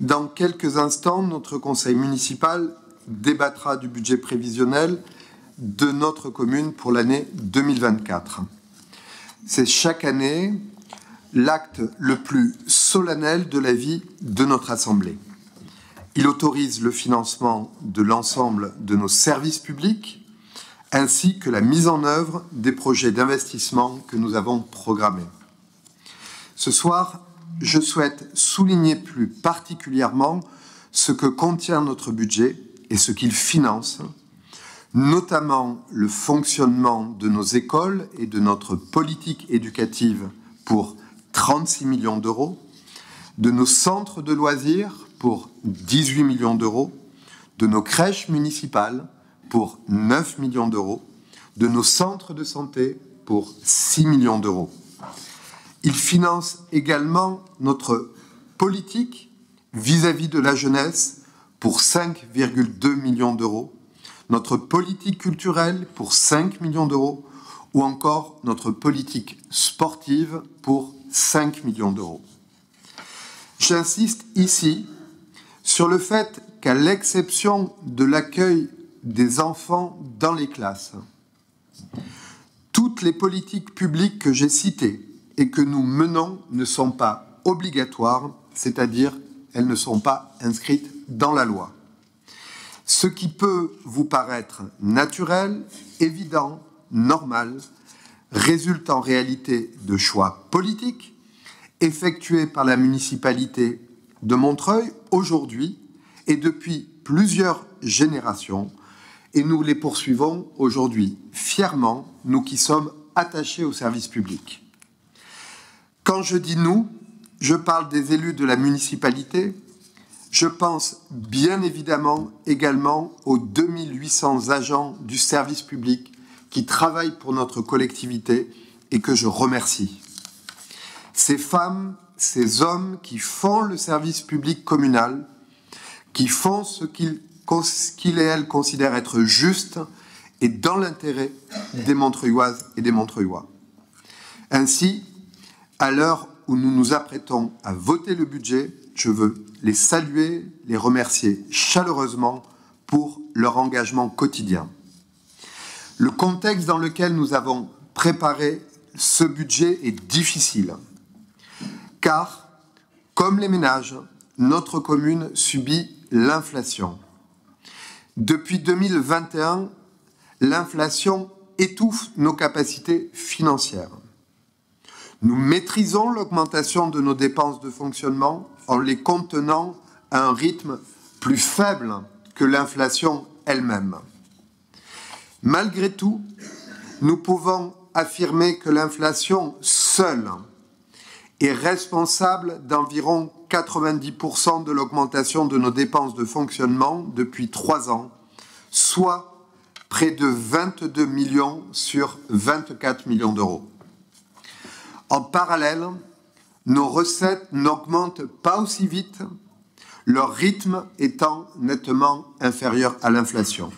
Dans quelques instants, notre conseil municipal débattra du budget prévisionnel de notre commune pour l'année 2024. C'est chaque année l'acte le plus solennel de la vie de notre Assemblée. Il autorise le financement de l'ensemble de nos services publics ainsi que la mise en œuvre des projets d'investissement que nous avons programmés. Ce soir, je souhaite souligner plus particulièrement ce que contient notre budget et ce qu'il finance, notamment le fonctionnement de nos écoles et de notre politique éducative pour 36 millions d'euros, de nos centres de loisirs pour 18 millions d'euros, de nos crèches municipales pour 9 millions d'euros, de nos centres de santé pour 6 millions d'euros. Il finance également notre politique vis-à-vis de la jeunesse pour 5,2 millions d'euros, notre politique culturelle pour 5 millions d'euros ou encore notre politique sportive pour 5 millions d'euros. J'insiste ici sur le fait qu'à l'exception de l'accueil des enfants dans les classes, toutes les politiques publiques que j'ai citées et que nous menons ne sont pas obligatoires, c'est-à-dire elles ne sont pas inscrites dans la loi. Ce qui peut vous paraître naturel, évident, normal, résulte en réalité de choix politiques effectués par la municipalité de Montreuil aujourd'hui et depuis plusieurs générations, et nous les poursuivons aujourd'hui fièrement, nous qui sommes attachés au service public. Quand je dis « nous », je parle des élus de la municipalité, je pense bien évidemment également aux 2800 agents du service public qui travaillent pour notre collectivité et que je remercie. Ces femmes, ces hommes qui font le service public communal, qui font ce qu'ils et elles considèrent être juste et dans l'intérêt des Montreuilloises et des Montreuillois. Ainsi, à l'heure où nous nous apprêtons à voter le budget, je veux les saluer, les remercier chaleureusement pour leur engagement quotidien. Le contexte dans lequel nous avons préparé ce budget est difficile, car, comme les ménages, notre commune subit l'inflation. Depuis 2021, l'inflation étouffe nos capacités financières. Nous maîtrisons l'augmentation de nos dépenses de fonctionnement en les contenant à un rythme plus faible que l'inflation elle-même. Malgré tout, nous pouvons affirmer que l'inflation seule est responsable d'environ 90% de l'augmentation de nos dépenses de fonctionnement depuis 3 ans, soit près de 22 millions sur 24 millions d'euros. En parallèle, nos recettes n'augmentent pas aussi vite, leur rythme étant nettement inférieur à l'inflation.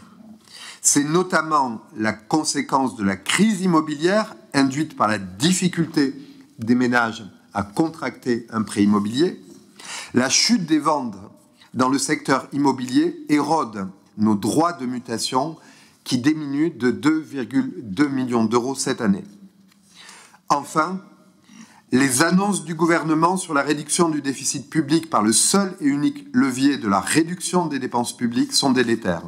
C'est notamment la conséquence de la crise immobilière induite par la difficulté des ménages à contracter un prêt immobilier. La chute des ventes dans le secteur immobilier érode nos droits de mutation qui diminuent de 2,2 millions d'euros cette année. Enfin, les annonces du gouvernement sur la réduction du déficit public par le seul et unique levier de la réduction des dépenses publiques sont délétères.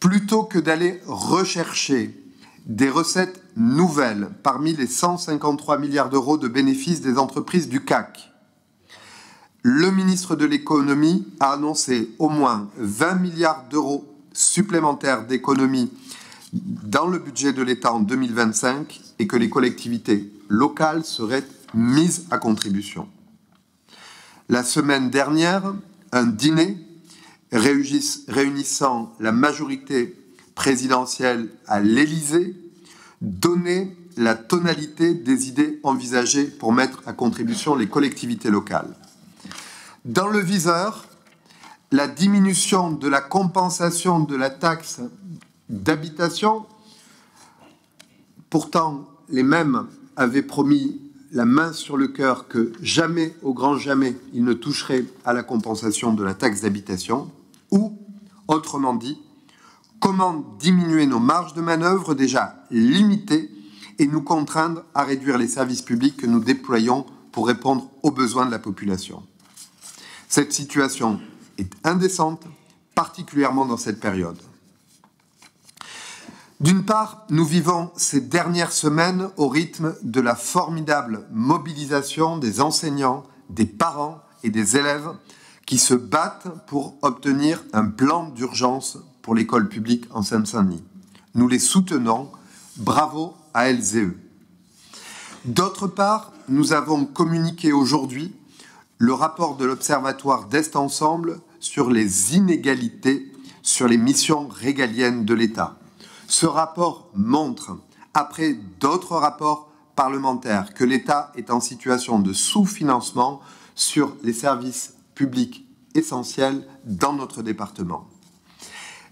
Plutôt que d'aller rechercher des recettes nouvelles parmi les 153 milliards d'euros de bénéfices des entreprises du CAC, le ministre de l'économie a annoncé au moins 20 milliards d'euros supplémentaires d'économies dans le budget de l'État en 2025 et que les collectivités locales seraient mises à contribution. La semaine dernière, un dîner réunissant la majorité présidentielle à l'Élysée donnait la tonalité des idées envisagées pour mettre à contribution les collectivités locales. Dans le viseur, la diminution de la compensation de la taxe d'habitation, pourtant les mêmes avaient promis la main sur le cœur que jamais, au grand jamais, il ne toucherait à la compensation de la taxe d'habitation, ou, autrement dit, comment diminuer nos marges de manœuvre déjà limitées et nous contraindre à réduire les services publics que nous déployons pour répondre aux besoins de la population. Cette situation est indécente, particulièrement dans cette période. D'une part, nous vivons ces dernières semaines au rythme de la formidable mobilisation des enseignants, des parents et des élèves qui se battent pour obtenir un plan d'urgence pour l'école publique en Seine-Saint-Denis. Nous les soutenons, bravo à elles et eux. D'autre part, nous avons communiqué aujourd'hui le rapport de l'Observatoire d'Est Ensemble sur les inégalités sur les missions régaliennes de l'État. Ce rapport montre, après d'autres rapports parlementaires, que l'État est en situation de sous-financement sur les services publics essentiels dans notre département.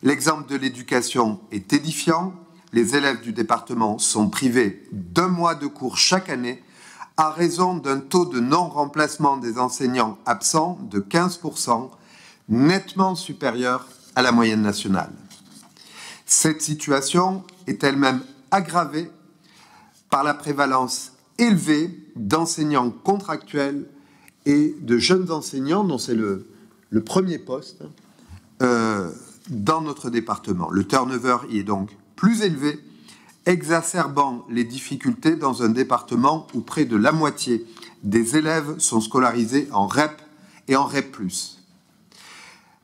L'exemple de l'éducation est édifiant. Les élèves du département sont privés d'1 mois de cours chaque année à raison d'un taux de non-remplacement des enseignants absents de 15%, nettement supérieur à la moyenne nationale. Cette situation est elle-même aggravée par la prévalence élevée d'enseignants contractuels et de jeunes enseignants, dont c'est le premier poste dans notre département. Le turnover y est donc plus élevé, exacerbant les difficultés dans un département où près de la moitié des élèves sont scolarisés en REP et en REP+.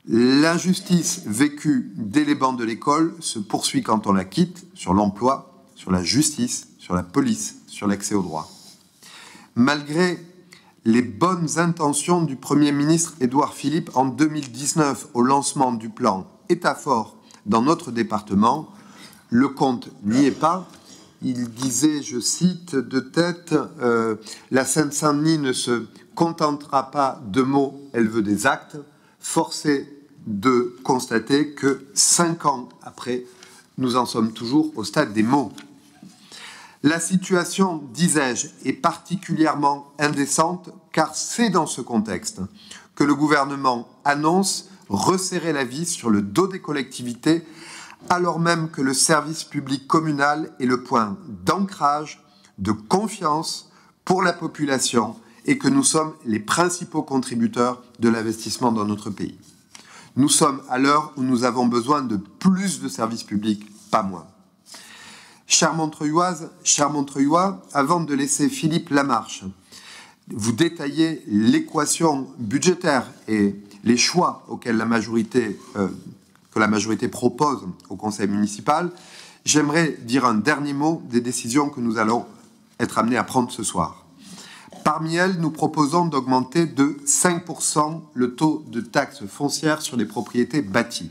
L'injustice vécue dès les bancs de l'école se poursuit quand on la quitte, sur l'emploi, sur la justice, sur la police, sur l'accès aux droits. Malgré les bonnes intentions du Premier ministre Édouard Philippe en 2019 au lancement du plan État fort dans notre département, le compte n'y est pas. Il disait, je cite de tête, la Seine-Saint-Denis ne se contentera pas de mots, elle veut des actes. Force est de constater que 5 ans après, nous en sommes toujours au stade des mots. La situation, disais-je, est particulièrement indécente car c'est dans ce contexte que le gouvernement annonce resserrer la vis sur le dos des collectivités alors même que le service public communal est le point d'ancrage, de confiance pour la population et que nous sommes les principaux contributeurs de l'investissement dans notre pays. Nous sommes à l'heure où nous avons besoin de plus de services publics, pas moins. Chère Montreuilloise, chers Montreuillois, avant de laisser Philippe Lamarche vous détailler l'équation budgétaire et les choix auxquels que la majorité propose au conseil municipal, j'aimerais dire un dernier mot des décisions que nous allons être amenés à prendre ce soir. Parmi elles, nous proposons d'augmenter de 5% le taux de taxe foncière sur les propriétés bâties.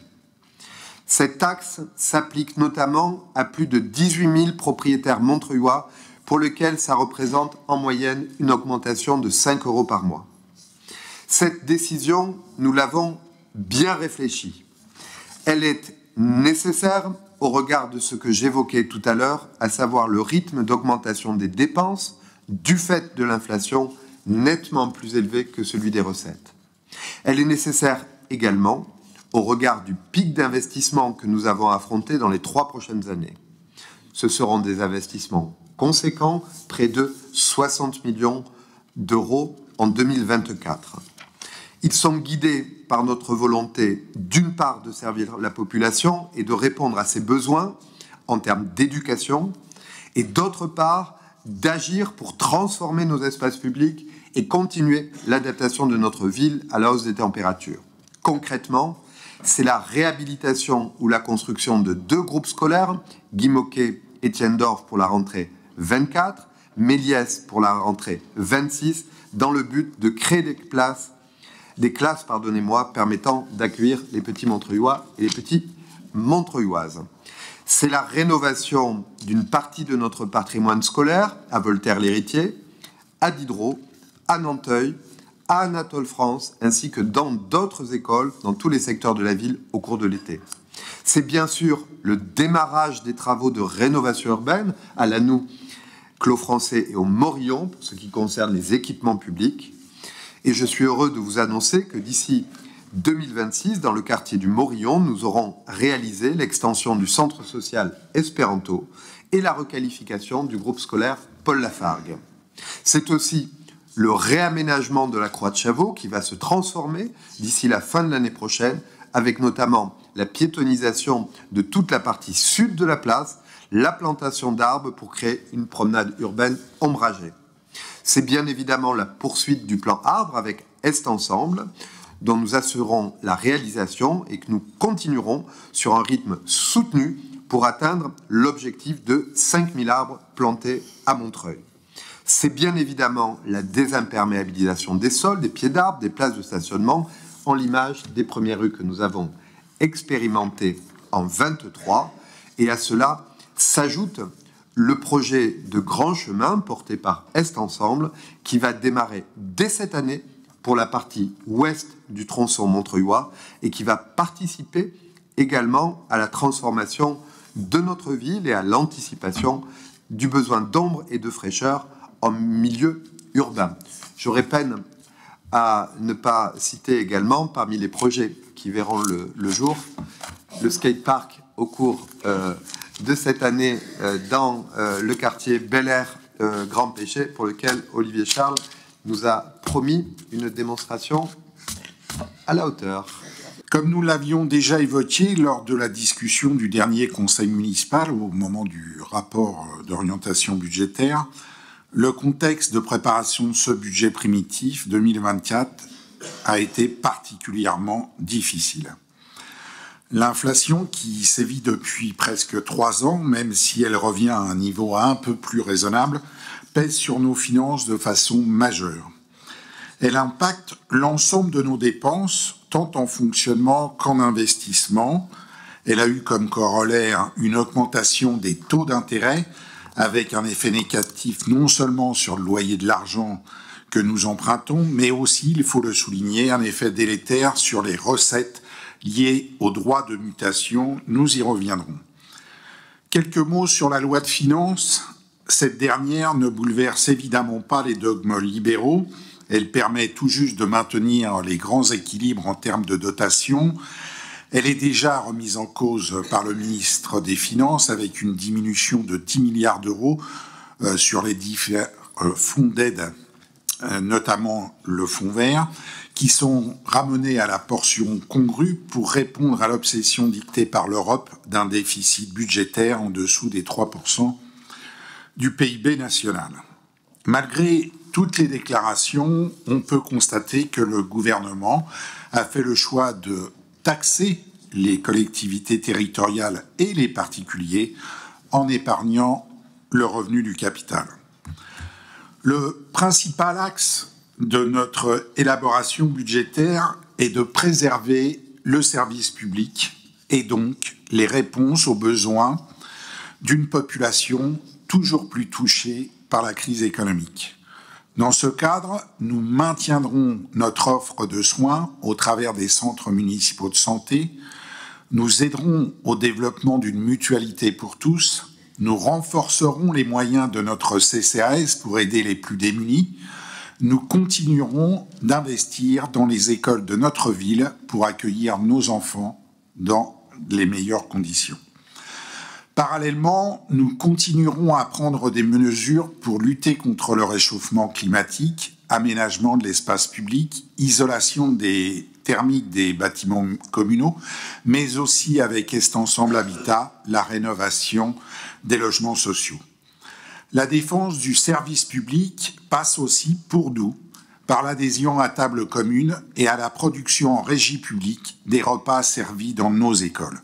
Cette taxe s'applique notamment à plus de 18 000 propriétaires montreuillois pour lesquels ça représente en moyenne une augmentation de 5 € par mois. Cette décision, nous l'avons bien réfléchie. Elle est nécessaire au regard de ce que j'évoquais tout à l'heure, à savoir le rythme d'augmentation des dépenses du fait de l'inflation nettement plus élevé que celui des recettes. Elle est nécessaire également au regard du pic d'investissement que nous avons affronté dans les 3 prochaines années. Ce seront des investissements conséquents, près de 60 millions d'euros en 2024. Ils sont guidés par notre volonté, d'une part, de servir la population et de répondre à ses besoins en termes d'éducation, et d'autre part, d'agir pour transformer nos espaces publics et continuer l'adaptation de notre ville à la hausse des températures. Concrètement, c'est la réhabilitation ou la construction de 2 groupes scolaires, Guy Môquet et Étienne Dorf pour la rentrée 24, Méliès pour la rentrée 26, dans le but de créer des classes permettant d'accueillir les petits Montreuillois et les petites Montreuilloises. C'est la rénovation d'une partie de notre patrimoine scolaire à Voltaire-l'Héritier, à Diderot, à Nanteuil, à Anatole France, ainsi que dans d'autres écoles, dans tous les secteurs de la ville au cours de l'été. C'est bien sûr le démarrage des travaux de rénovation urbaine à Lannou Clos Français et au Morillon, pour ce qui concerne les équipements publics. Et je suis heureux de vous annoncer que d'ici 2026, dans le quartier du Morillon, nous aurons réalisé l'extension du centre social Espéranto et la requalification du groupe scolaire Paul Lafargue. C'est aussi le réaménagement de la Croix de Chavaux qui va se transformer d'ici la fin de l'année prochaine, avec notamment la piétonisation de toute la partie sud de la place, la plantation d'arbres pour créer une promenade urbaine ombragée. C'est bien évidemment la poursuite du plan arbre avec Est Ensemble, dont nous assurons la réalisation et que nous continuerons sur un rythme soutenu pour atteindre l'objectif de 5000 arbres plantés à Montreuil. C'est bien évidemment la désimperméabilisation des sols, des pieds d'arbres, des places de stationnement, en l'image des premières rues que nous avons expérimentées en 23. Et à cela s'ajoute le projet de grand chemin porté par Est Ensemble qui va démarrer dès cette année pour la partie ouest du tronçon montreuillois et qui va participer également à la transformation de notre ville et à l'anticipation du besoin d'ombre et de fraîcheur en milieu urbain. J'aurais peine à ne pas citer également, parmi les projets qui verront le jour, le skatepark au cours de cette année dans le quartier Bel Air Grand Péché, pour lequel Olivier Charles nous a promis une démonstration à la hauteur. Comme nous l'avions déjà évoqué lors de la discussion du dernier conseil municipal au moment du rapport d'orientation budgétaire, le contexte de préparation de ce budget primitif 2024 a été particulièrement difficile. L'inflation qui sévit depuis presque 3 ans, même si elle revient à un niveau un peu plus raisonnable, pèse sur nos finances de façon majeure. Elle impacte l'ensemble de nos dépenses, tant en fonctionnement qu'en investissement. Elle a eu comme corollaire une augmentation des taux d'intérêt, avec un effet négatif non seulement sur le loyer de l'argent que nous empruntons, mais aussi, il faut le souligner, un effet délétère sur les recettes liées aux droits de mutation. Nous y reviendrons. Quelques mots sur la loi de finances. Cette dernière ne bouleverse évidemment pas les dogmes libéraux. Elle permet tout juste de maintenir les grands équilibres en termes de dotation. Elle est déjà remise en cause par le ministre des Finances avec une diminution de 10 milliards d'euros sur les différents fonds d'aide, notamment le fonds vert, qui sont ramenés à la portion congrue pour répondre à l'obsession dictée par l'Europe d'un déficit budgétaire en dessous des 3% du PIB national. Malgré toutes les déclarations, on peut constater que le gouvernement a fait le choix de taxer les collectivités territoriales et les particuliers en épargnant le revenu du capital. Le principal axe de notre élaboration budgétaire est de préserver le service public et donc les réponses aux besoins d'une population toujours plus touchée par la crise économique. Dans ce cadre, nous maintiendrons notre offre de soins au travers des centres municipaux de santé, nous aiderons au développement d'une mutualité pour tous, nous renforcerons les moyens de notre CCAS pour aider les plus démunis, nous continuerons d'investir dans les écoles de notre ville pour accueillir nos enfants dans les meilleures conditions. Parallèlement, nous continuerons à prendre des mesures pour lutter contre le réchauffement climatique, aménagement de l'espace public, isolation thermique des bâtiments communaux, mais aussi avec Est Ensemble Habitat, la rénovation des logements sociaux. La défense du service public passe aussi, pour nous, par l'adhésion à table commune et à la production en régie publique des repas servis dans nos écoles.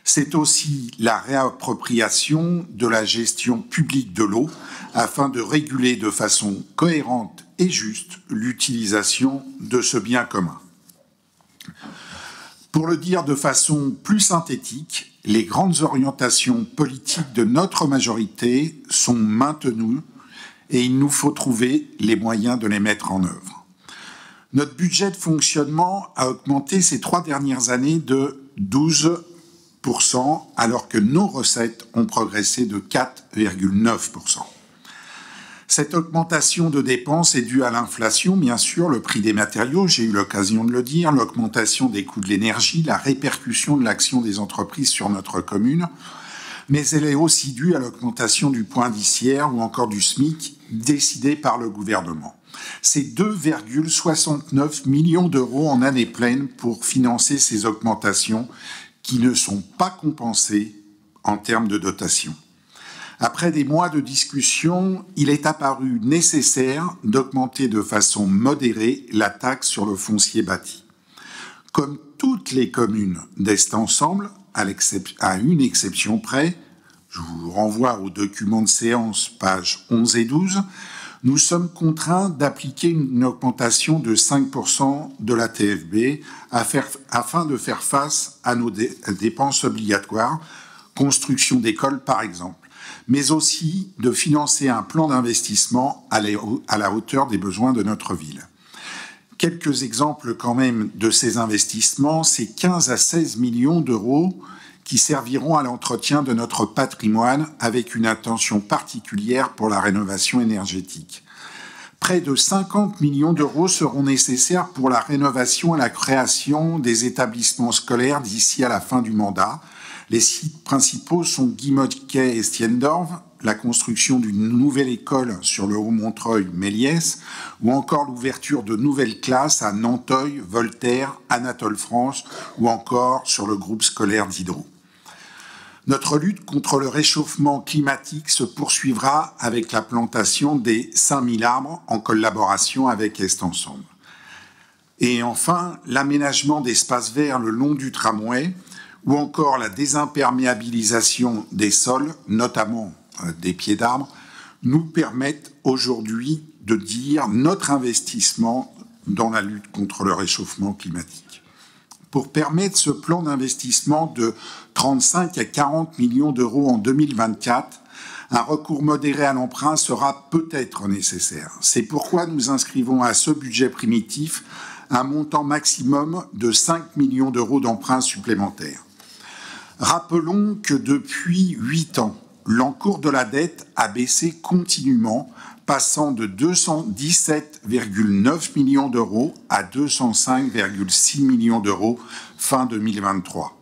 C'est aussi la réappropriation de la gestion publique de l'eau afin de réguler de façon cohérente et juste l'utilisation de ce bien commun. Pour le dire de façon plus synthétique, les grandes orientations politiques de notre majorité sont maintenues et il nous faut trouver les moyens de les mettre en œuvre. Notre budget de fonctionnement a augmenté ces 3 dernières années de 12%, alors que nos recettes ont progressé de 4,9%. Cette augmentation de dépenses est due à l'inflation, bien sûr, le prix des matériaux, j'ai eu l'occasion de le dire, l'augmentation des coûts de l'énergie, la répercussion de l'action des entreprises sur notre commune, mais elle est aussi due à l'augmentation du point indiciaire ou encore du SMIC décidé par le gouvernement. C'est 2,69 millions d'euros en année pleine pour financer ces augmentations qui ne sont pas compensées en termes de dotation. Après des mois de discussion, il est apparu nécessaire d'augmenter de façon modérée la taxe sur le foncier bâti. Comme toutes les communes d'Est Ensemble, à une exception près, je vous renvoie au document de séance, pages 11 et 12, nous sommes contraints d'appliquer une augmentation de 5% de la TFB afin de faire face à nos dépenses obligatoires, construction d'écoles par exemple, mais aussi de financer un plan d'investissement à la hauteur des besoins de notre ville. Quelques exemples quand même de ces investissements, c'est 15 à 16 millions d'euros qui serviront à l'entretien de notre patrimoine avec une attention particulière pour la rénovation énergétique. Près de 50 millions d'euros seront nécessaires pour la rénovation et la création des établissements scolaires d'ici à la fin du mandat. Les sites principaux sont Guimauquet et Stiendorf, la construction d'une nouvelle école sur le Haut-Montreuil-Méliès, ou encore l'ouverture de nouvelles classes à Nanteuil, Voltaire, Anatole France, ou encore sur le groupe scolaire d'Hydro. Notre lutte contre le réchauffement climatique se poursuivra avec la plantation des 5000 arbres en collaboration avec Est Ensemble. Et enfin, l'aménagement d'espaces verts le long du tramway, ou encore la désimperméabilisation des sols, notamment des pieds d'arbres, nous permettent aujourd'hui de dire notre investissement dans la lutte contre le réchauffement climatique. Pour permettre ce plan d'investissement de 35 à 40 millions d'euros en 2024, un recours modéré à l'emprunt sera peut-être nécessaire. C'est pourquoi nous inscrivons à ce budget primitif un montant maximum de 5 millions d'euros d'emprunts supplémentaires. Rappelons que depuis 8 ans, l'encours de la dette a baissé continuellement, passant de 217,9 millions d'euros à 205,6 millions d'euros fin 2023.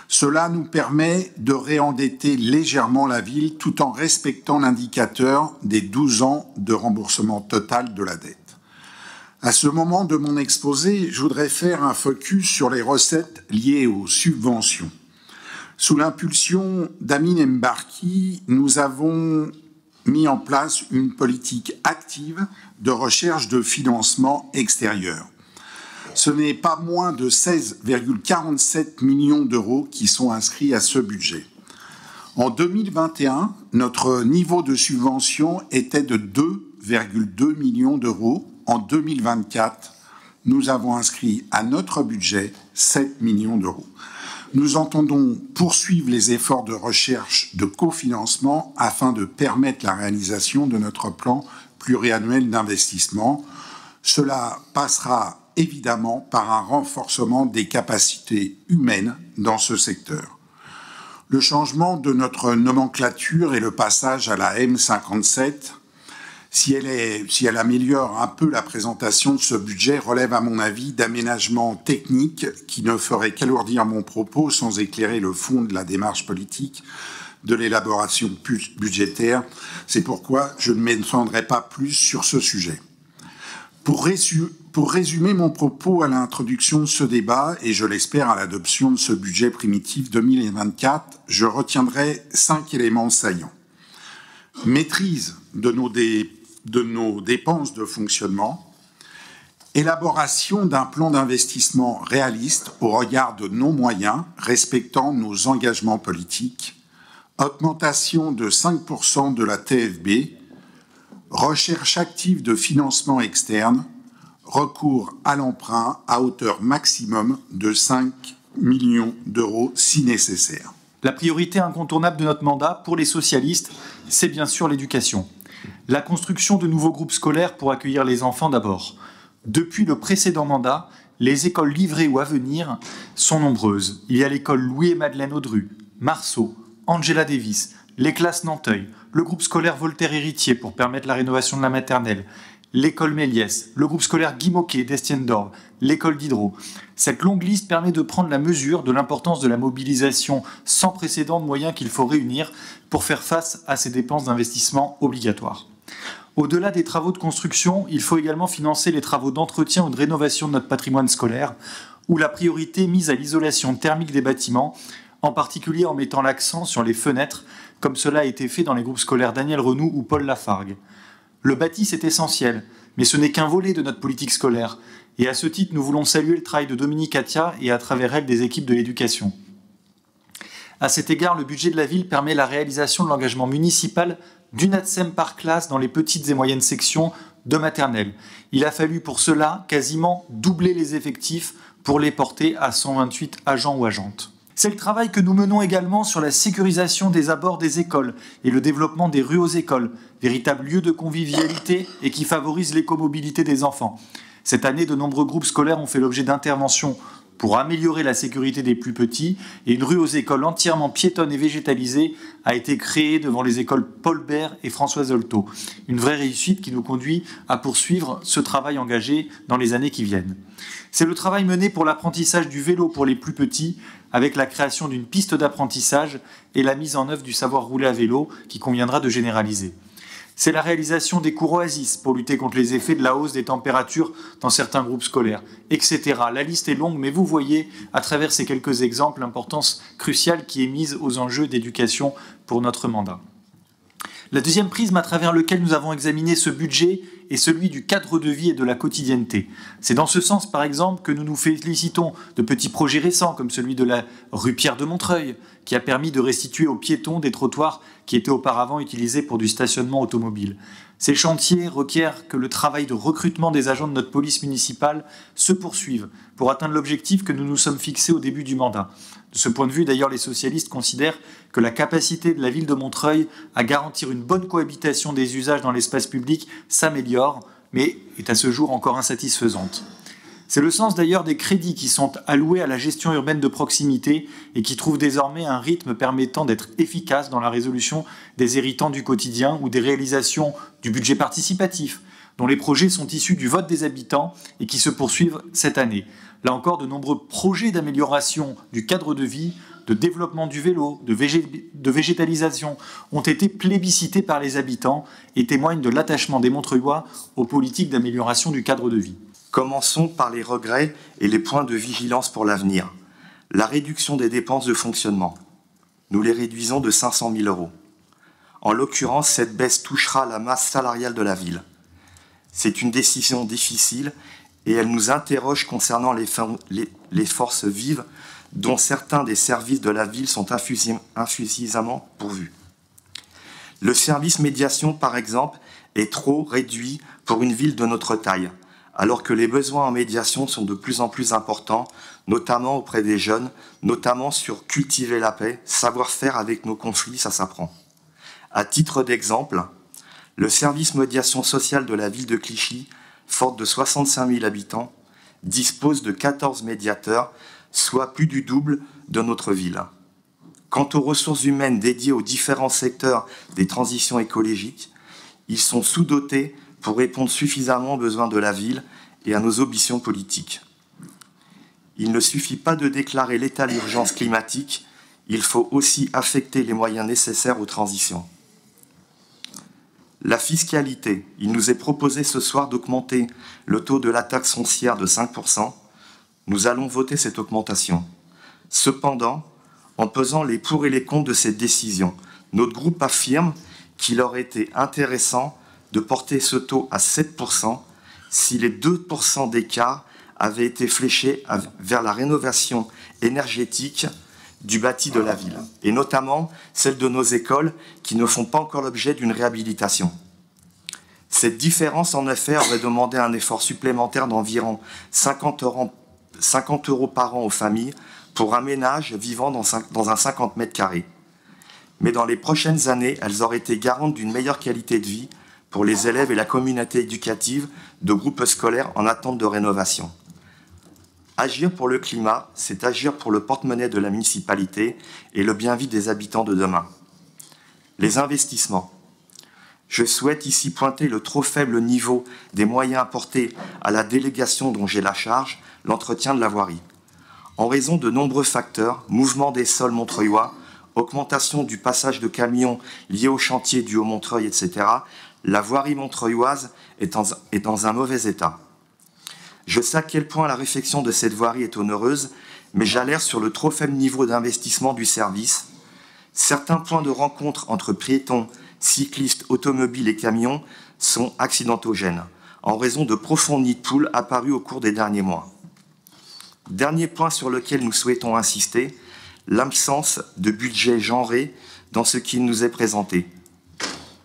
Cela nous permet de réendetter légèrement la ville tout en respectant l'indicateur des 12 ans de remboursement total de la dette. À ce moment de mon exposé, je voudrais faire un focus sur les recettes liées aux subventions. Sous l'impulsion d'Amine Mbarki, nous avons mis en place une politique active de recherche de financement extérieur. Ce n'est pas moins de 16,47 millions d'euros qui sont inscrits à ce budget. En 2021, notre niveau de subvention était de 2,2 millions d'euros. En 2024, nous avons inscrit à notre budget 7 millions d'euros. Nous entendons poursuivre les efforts de recherche de cofinancement afin de permettre la réalisation de notre plan pluriannuel d'investissement. Cela passera évidemment par un renforcement des capacités humaines dans ce secteur. Le changement de notre nomenclature et le passage à la M57, si elle améliore un peu la présentation de ce budget, relève à mon avis d'aménagements techniques qui ne feraient qu'alourdir mon propos sans éclairer le fond de la démarche politique de l'élaboration budgétaire. C'est pourquoi je ne m'étendrai pas plus sur ce sujet. Pour résumer mon propos à l'introduction de ce débat, et je l'espère à l'adoption de ce budget primitif 2024, je retiendrai 5 éléments saillants. Maîtrise de nos dépenses de fonctionnement, élaboration d'un plan d'investissement réaliste au regard de nos moyens, respectant nos engagements politiques, augmentation de 5% de la TFB, recherche active de financement externe, recours à l'emprunt à hauteur maximum de 5 millions d'euros si nécessaire. La priorité incontournable de notre mandat pour les socialistes, c'est bien sûr l'éducation. La construction de nouveaux groupes scolaires pour accueillir les enfants d'abord. Depuis le précédent mandat, les écoles livrées ou à venir sont nombreuses. Il y a l'école Louis et Madeleine Audru, Marceau, Angela Davis, les classes Nanteuil, le groupe scolaire Voltaire-Héritier pour permettre la rénovation de la maternelle, l'école Méliès, le groupe scolaire Guy Môquet d'Estienne d'Orve, l'école d'Hydro. Cette longue liste permet de prendre la mesure de l'importance de la mobilisation sans précédent de moyens qu'il faut réunir pour faire face à ces dépenses d'investissement obligatoires. Au-delà des travaux de construction, il faut également financer les travaux d'entretien ou de rénovation de notre patrimoine scolaire, où la priorité est mise à l'isolation thermique des bâtiments, en particulier en mettant l'accent sur les fenêtres, comme cela a été fait dans les groupes scolaires Daniel Renoux ou Paul Lafargue. Le bâti, c'est essentiel, mais ce n'est qu'un volet de notre politique scolaire. Et à ce titre, nous voulons saluer le travail de Dominique Attia et à travers elle des équipes de l'éducation. À cet égard, le budget de la ville permet la réalisation de l'engagement municipal d'une ATSEM par classe dans les petites et moyennes sections de maternelle. Il a fallu pour cela quasiment doubler les effectifs pour les porter à 128 agents ou agentes. C'est le travail que nous menons également sur la sécurisation des abords des écoles et le développement des rues aux écoles, véritables lieux de convivialité et qui favorisent l'écomobilité des enfants. Cette année, de nombreux groupes scolaires ont fait l'objet d'interventions pour améliorer la sécurité des plus petits, et une rue aux écoles entièrement piétonne et végétalisée a été créée devant les écoles Paul Bert et François Zolto. Une vraie réussite qui nous conduit à poursuivre ce travail engagé dans les années qui viennent. C'est le travail mené pour l'apprentissage du vélo pour les plus petits, avec la création d'une piste d'apprentissage et la mise en œuvre du savoir rouler à vélo qui conviendra de généraliser. C'est la réalisation des cours Oasis pour lutter contre les effets de la hausse des températures dans certains groupes scolaires, etc. La liste est longue, mais vous voyez, à travers ces quelques exemples, l'importance cruciale qui est mise aux enjeux d'éducation pour notre mandat. La deuxième prisme à travers lequel nous avons examiné ce budget est celui du cadre de vie et de la quotidienneté. C'est dans ce sens, par exemple, que nous nous félicitons de petits projets récents, comme celui de la rue Pierre de Montreuil, qui a permis de restituer aux piétons des trottoirs qui étaient auparavant utilisés pour du stationnement automobile. Ces chantiers requièrent que le travail de recrutement des agents de notre police municipale se poursuive pour atteindre l'objectif que nous nous sommes fixés au début du mandat. De ce point de vue, d'ailleurs, les socialistes considèrent que la capacité de la ville de Montreuil à garantir une bonne cohabitation des usages dans l'espace public s'améliore, mais est à ce jour encore insatisfaisante. C'est le sens d'ailleurs des crédits qui sont alloués à la gestion urbaine de proximité et qui trouvent désormais un rythme permettant d'être efficace dans la résolution des irritants du quotidien ou des réalisations du budget participatif, dont les projets sont issus du vote des habitants et qui se poursuivent cette année. Là encore, de nombreux projets d'amélioration du cadre de vie, de développement du vélo, de végétalisation ont été plébiscités par les habitants et témoignent de l'attachement des Montreuillois aux politiques d'amélioration du cadre de vie. Commençons par les regrets et les points de vigilance pour l'avenir. La réduction des dépenses de fonctionnement. Nous les réduisons de 500 000 €. En l'occurrence, cette baisse touchera la masse salariale de la ville. C'est une décision difficile et elle nous interroge concernant les forces vives dont certains des services de la ville sont insuffisamment pourvus. Le service médiation, par exemple, est trop réduit pour une ville de notre taille, alors que les besoins en médiation sont de plus en plus importants, notamment auprès des jeunes, notamment sur cultiver la paix, savoir faire avec nos conflits, ça s'apprend. À titre d'exemple, le service médiation sociale de la ville de Clichy, forte de 65 000 habitants, dispose de 14 médiateurs, soit plus du double de notre ville. Quant aux ressources humaines dédiées aux différents secteurs des transitions écologiques, ils sont sous-dotés pour répondre suffisamment aux besoins de la ville et à nos ambitions politiques. Il ne suffit pas de déclarer l'état d'urgence climatique, il faut aussi affecter les moyens nécessaires aux transitions. La fiscalité, il nous est proposé ce soir d'augmenter le taux de la taxe foncière de 5%. Nous allons voter cette augmentation. Cependant, en pesant les pour et les contre de cette décision, notre groupe affirme qu'il aurait été intéressant de porter ce taux à 7% si les 2% d'écart avaient été fléchés vers la rénovation énergétique du bâti de la ville, et notamment celle de nos écoles qui ne font pas encore l'objet d'une réhabilitation. Cette différence, en effet, aurait demandé un effort supplémentaire d'environ 50 € par an aux familles pour un ménage vivant dans un 50 mètres carrés. Mais dans les prochaines années, elles auraient été garantes d'une meilleure qualité de vie pour les élèves et la communauté éducative de groupes scolaires en attente de rénovation. Agir pour le climat, c'est agir pour le porte-monnaie de la municipalité et le bien-vivre des habitants de demain. Les investissements. Je souhaite ici pointer le trop faible niveau des moyens apportés à la délégation dont j'ai la charge, l'entretien de la voirie. En raison de nombreux facteurs, mouvement des sols montreuillois, augmentation du passage de camions liés au chantier du Haut-Montreuil, etc., la voirie montreuilloise est dans un mauvais état. Je sais à quel point la réfection de cette voirie est onéreuse, mais j'alerte sur le trop faible niveau d'investissement du service. Certains points de rencontre entre piétons, cyclistes, automobiles et camions sont accidentogènes, en raison de profonds nids de poules apparus au cours des derniers mois. Dernier point sur lequel nous souhaitons insister, l'absence de budget genré dans ce qui nous est présenté.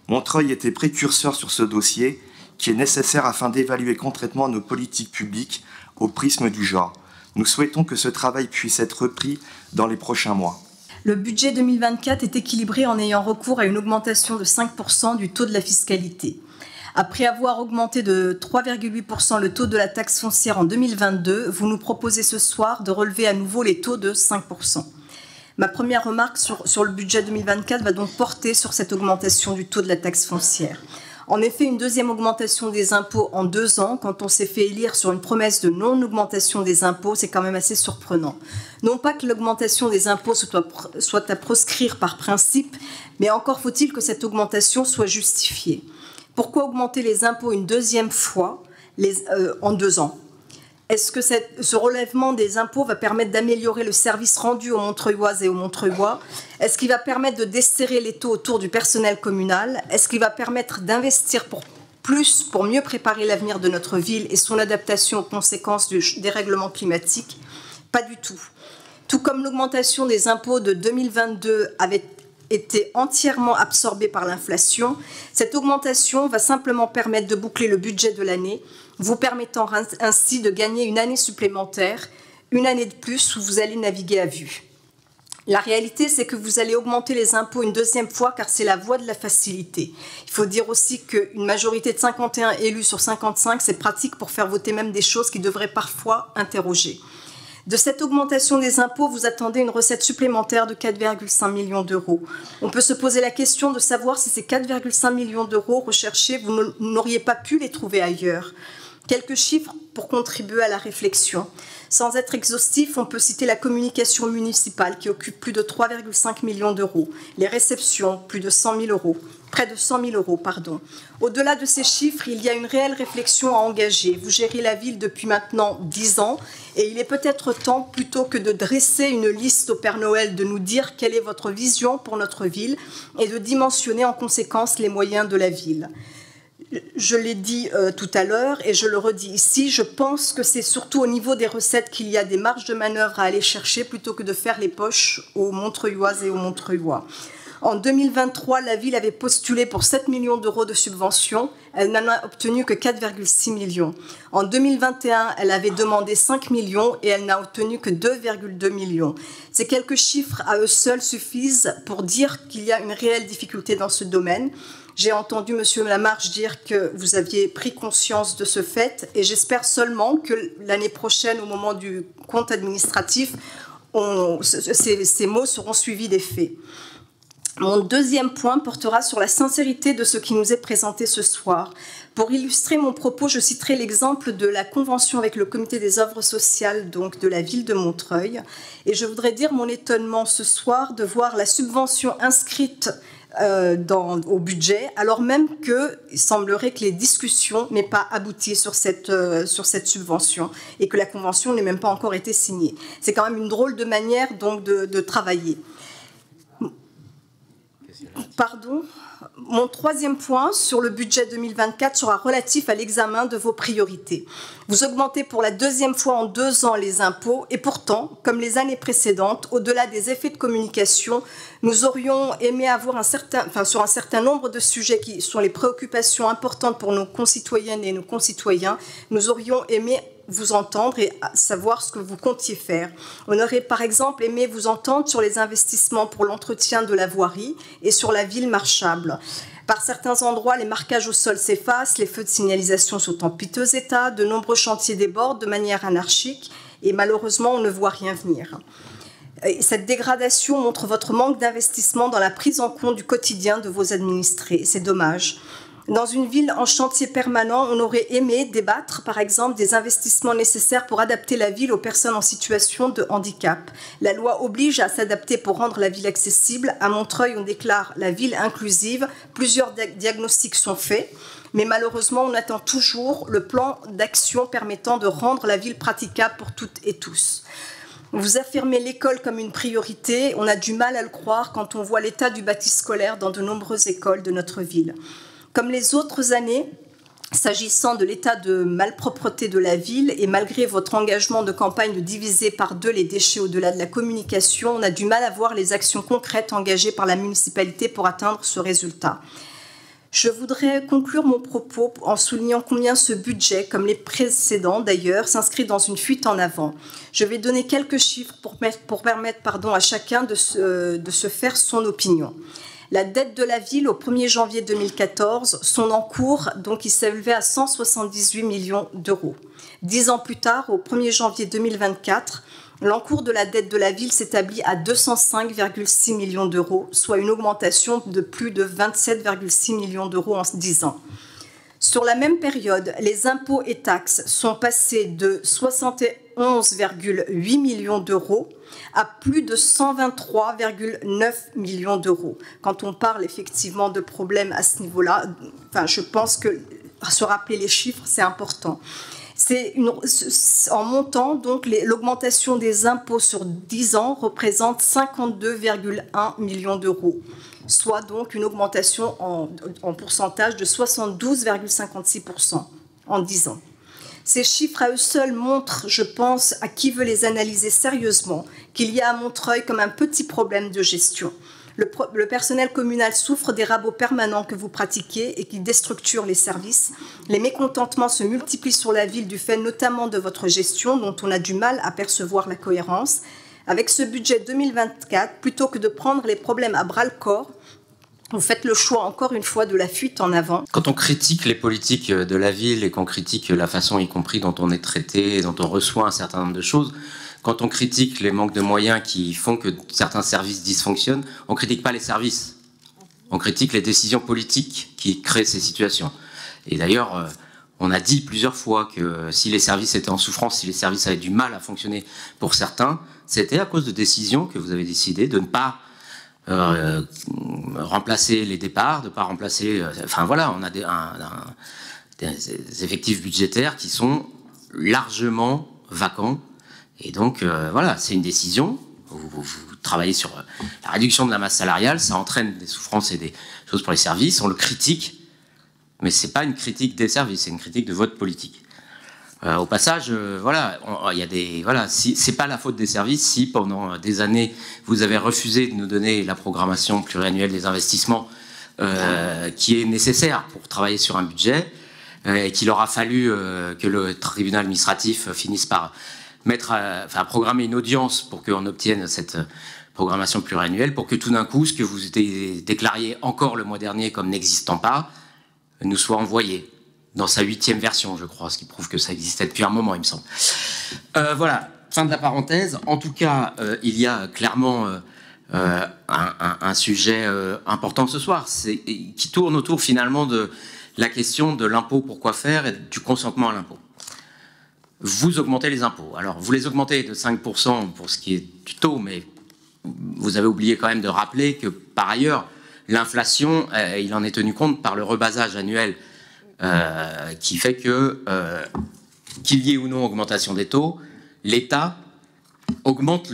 Montreuil était précurseur sur ce dossier, qui est nécessaire afin d'évaluer concrètement nos politiques publiques au prisme du genre. Nous souhaitons que ce travail puisse être repris dans les prochains mois. Le budget 2024 est équilibré en ayant recours à une augmentation de 5% du taux de la fiscalité. Après avoir augmenté de 3,8% le taux de la taxe foncière en 2022, vous nous proposez ce soir de relever à nouveau les taux de 5%. Ma première remarque sur le budget 2024 va donc porter sur cette augmentation du taux de la taxe foncière. En effet, une deuxième augmentation des impôts en 2 ans, quand on s'est fait élire sur une promesse de non-augmentation des impôts, c'est quand même assez surprenant. Non pas que l'augmentation des impôts soit à proscrire par principe, mais encore faut-il que cette augmentation soit justifiée. Pourquoi augmenter les impôts une deuxième fois en 2 ans ? Est-ce que ce relèvement des impôts va permettre d'améliorer le service rendu aux Montreuilloises et aux Montreuillois? Est-ce qu'il va permettre de desserrer les taux autour du personnel communal? Est-ce qu'il va permettre d'investir pour mieux préparer l'avenir de notre ville et son adaptation aux conséquences du dérèglement climatique? Pas du tout. Tout comme l'augmentation des impôts de 2022 avait été entièrement absorbée par l'inflation, cette augmentation va simplement permettre de boucler le budget de l'année, vous permettant ainsi de gagner une année supplémentaire, une année de plus où vous allez naviguer à vue. La réalité, c'est que vous allez augmenter les impôts une deuxième fois car c'est la voie de la facilité. Il faut dire aussi qu'une majorité de 51 élus sur 55, c'est pratique pour faire voter même des choses qui devraient parfois interroger. De cette augmentation des impôts, vous attendez une recette supplémentaire de 4,5 millions d'euros. On peut se poser la question de savoir si ces 4,5 millions d'euros recherchés, vous n'auriez pas pu les trouver ailleurs. Quelques chiffres pour contribuer à la réflexion. Sans être exhaustif, on peut citer la communication municipale qui occupe plus de 3,5 millions d'euros, les réceptions, plus de 100 000 euros, près de 100 000 euros, pardon. Au-delà de ces chiffres, il y a une réelle réflexion à engager. Vous gérez la ville depuis maintenant 10 ans et il est peut-être temps, plutôt que de dresser une liste au Père Noël, de nous dire quelle est votre vision pour notre ville et de dimensionner en conséquence les moyens de la ville. Je l'ai dit tout à l'heure et je le redis ici, je pense que c'est surtout au niveau des recettes qu'il y a des marges de manœuvre à aller chercher plutôt que de faire les poches aux Montreuilloises et aux Montreuillois. En 2023, la ville avait postulé pour 7 millions d'euros de subventions. Elle n'en a obtenu que 4,6 millions. En 2021, elle avait demandé 5 millions et elle n'a obtenu que 2,2 millions. Ces quelques chiffres à eux seuls suffisent pour dire qu'il y a une réelle difficulté dans ce domaine. J'ai entendu M. Lamarche dire que vous aviez pris conscience de ce fait et j'espère seulement que l'année prochaine, au moment du compte administratif, ces mots seront suivis des faits. Mon deuxième point portera sur la sincérité de ce qui nous est présenté ce soir. Pour illustrer mon propos, je citerai l'exemple de la convention avec le comité des œuvres sociales donc de la ville de Montreuil. Et je voudrais dire mon étonnement ce soir de voir la subvention inscrite au budget, alors même qu'il semblerait que les discussions n'aient pas abouti sur cette subvention et que la convention n'ait même pas encore été signée. C'est quand même une drôle de manière donc de travailler. Pardon. Mon troisième point sur le budget 2024 sera relatif à l'examen de vos priorités. Vous augmentez pour la deuxième fois en 2 ans les impôts et pourtant, comme les années précédentes, au-delà des effets de communication, nous aurions aimé avoir sur un certain nombre de sujets qui sont les préoccupations importantes pour nos concitoyennes et nos concitoyens, nous aurions aimé vous entendre et savoir ce que vous comptiez faire. On aurait par exemple aimé vous entendre sur les investissements pour l'entretien de la voirie et sur la ville marchable. Par certains endroits, les marquages au sol s'effacent, les feux de signalisation sont en piteux état, de nombreux chantiers débordent de manière anarchique et malheureusement, on ne voit rien venir. Cette dégradation montre votre manque d'investissement dans la prise en compte du quotidien de vos administrés. C'est dommage. Dans une ville en chantier permanent, on aurait aimé débattre, par exemple, des investissements nécessaires pour adapter la ville aux personnes en situation de handicap. La loi oblige à s'adapter pour rendre la ville accessible. À Montreuil, on déclare la ville inclusive. Plusieurs diagnostics sont faits, mais malheureusement, on attend toujours le plan d'action permettant de rendre la ville praticable pour toutes et tous. Vous affirmez l'école comme une priorité. On a du mal à le croire quand on voit l'état du bâti scolaire dans de nombreuses écoles de notre ville. Comme les autres années, s'agissant de l'état de malpropreté de la ville, et malgré votre engagement de campagne de diviser par 2 les déchets au-delà de la communication, on a du mal à voir les actions concrètes engagées par la municipalité pour atteindre ce résultat. Je voudrais conclure mon propos en soulignant combien ce budget, comme les précédents d'ailleurs, s'inscrit dans une fuite en avant. Je vais donner quelques chiffres pour permettre à chacun de se faire son opinion. La dette de la ville au 1er janvier 2014, son encours, donc il s'élevait à 178 millions d'euros. 10 ans plus tard, au 1er janvier 2024, l'encours de la dette de la ville s'établit à 205,6 millions d'euros, soit une augmentation de plus de 27,6 millions d'euros en 10 ans. Sur la même période, les impôts et taxes sont passés de 71,8 millions d'euros à plus de 123,9 millions d'euros. Quand on parle effectivement de problèmes à ce niveau-là, je pense que se rappeler les chiffres, c'est important. En montant, donc, l'augmentation des impôts sur 10 ans représente 52,1 millions d'euros, soit donc une augmentation en pourcentage de 72,56% en 10 ans. Ces chiffres à eux seuls montrent, je pense, à qui veut les analyser sérieusement, qu'il y a à Montreuil comme un petit problème de gestion. Le personnel communal souffre des rabots permanents que vous pratiquez et qui déstructurent les services. Les mécontentements se multiplient sur la ville du fait notamment de votre gestion, dont on a du mal à percevoir la cohérence. Avec ce budget 2024, plutôt que de prendre les problèmes à bras-le-corps, vous faites le choix, encore une fois, de la fuite en avant. Quand on critique les politiques de la ville et qu'on critique la façon, y compris dont on est traité, dont on reçoit un certain nombre de choses, quand on critique les manques de moyens qui font que certains services dysfonctionnent, on ne critique pas les services. On critique les décisions politiques qui créent ces situations. Et d'ailleurs, on a dit plusieurs fois que si les services étaient en souffrance, si les services avaient du mal à fonctionner pour certains, c'était à cause de décisions que vous avez décidé de ne pas remplacer les départs, de ne pas remplacer... Enfin voilà, on a des effectifs budgétaires qui sont largement vacants. Et donc, voilà, c'est une décision. Vous travaillez sur la réduction de la masse salariale, ça entraîne des souffrances et des choses pour les services. On le critique, mais ce n'est pas une critique des services, c'est une critique de votre politique. Au passage, voilà, il y a des... Voilà, c'est pas la faute des services si pendant des années, vous avez refusé de nous donner la programmation pluriannuelle des investissements qui est nécessaire pour travailler sur un budget, et qu'il aura fallu que le tribunal administratif finisse par programmer une audience pour qu'on obtienne cette programmation pluriannuelle, pour que tout d'un coup, ce que vous déclariez encore le mois dernier comme n'existant pas, nous soit envoyé dans sa 8e version, je crois, ce qui prouve que ça existait depuis un moment, il me semble. Voilà, fin de la parenthèse. En tout cas, il y a clairement un sujet important ce soir, qui tourne autour finalement de la question de l'impôt pour quoi faire et du consentement à l'impôt. Vous augmentez les impôts. Alors, vous les augmentez de 5% pour ce qui est du taux, mais vous avez oublié quand même de rappeler que, par ailleurs, l'inflation, il en est tenu compte par le rebasage annuel qui fait que, qu'il y ait ou non augmentation des taux, l'État augmente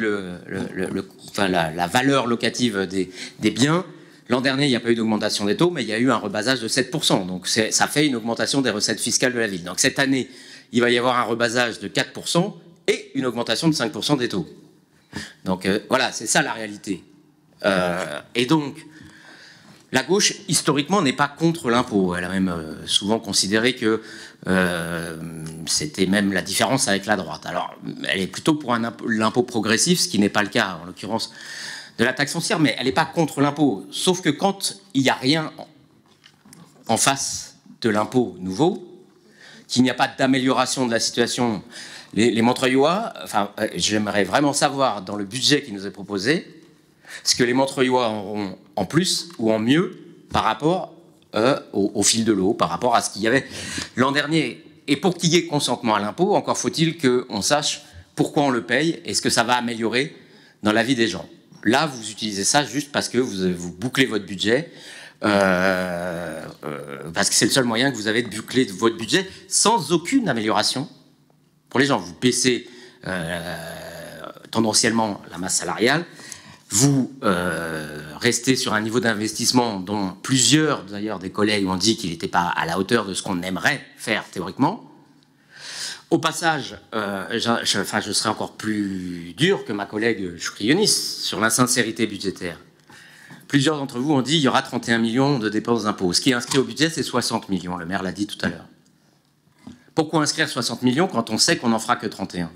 la valeur locative des biens. L'an dernier, il n'y a pas eu d'augmentation des taux, mais il y a eu un rebasage de 7%. Donc, ça fait une augmentation des recettes fiscales de la ville. Donc, cette année, il va y avoir un rebasage de 4% et une augmentation de 5% des taux. Donc voilà, c'est ça la réalité. Et donc, la gauche, historiquement, n'est pas contre l'impôt. Elle a même souvent considéré que c'était même la différence avec la droite. Alors, elle est plutôt pour l'impôt progressif, ce qui n'est pas le cas, en l'occurrence, de la taxe foncière, mais elle n'est pas contre l'impôt. Sauf que quand il n'y a rien en face de l'impôt nouveau, qu'il n'y a pas d'amélioration de la situation Les Montreuillois, enfin, j'aimerais vraiment savoir dans le budget qui nous est proposé, ce que les Montreuillois auront en plus ou en mieux par rapport au fil de l'eau, par rapport à ce qu'il y avait l'an dernier. Et pour qu'il y ait consentement à l'impôt, encore faut-il qu'on sache pourquoi on le paye et ce que ça va améliorer dans la vie des gens. Là, vous utilisez ça juste parce que vous bouclez votre budget, parce que c'est le seul moyen que vous avez de boucler votre budget sans aucune amélioration pour les gens. Vous baissez tendanciellement la masse salariale, vous restez sur un niveau d'investissement dont plusieurs d'ailleurs des collègues ont dit qu'il n'était pas à la hauteur de ce qu'on aimerait faire théoriquement. Au passage, je serai encore plus dur que ma collègue Choukri Younis sur l'insincérité budgétaire. Plusieurs d'entre vous ont dit qu'il y aura 31 millions de dépenses d'impôts. Ce qui est inscrit au budget, c'est 60 millions. Le maire l'a dit tout à l'heure. Pourquoi inscrire 60 millions quand on sait qu'on n'en fera que 31?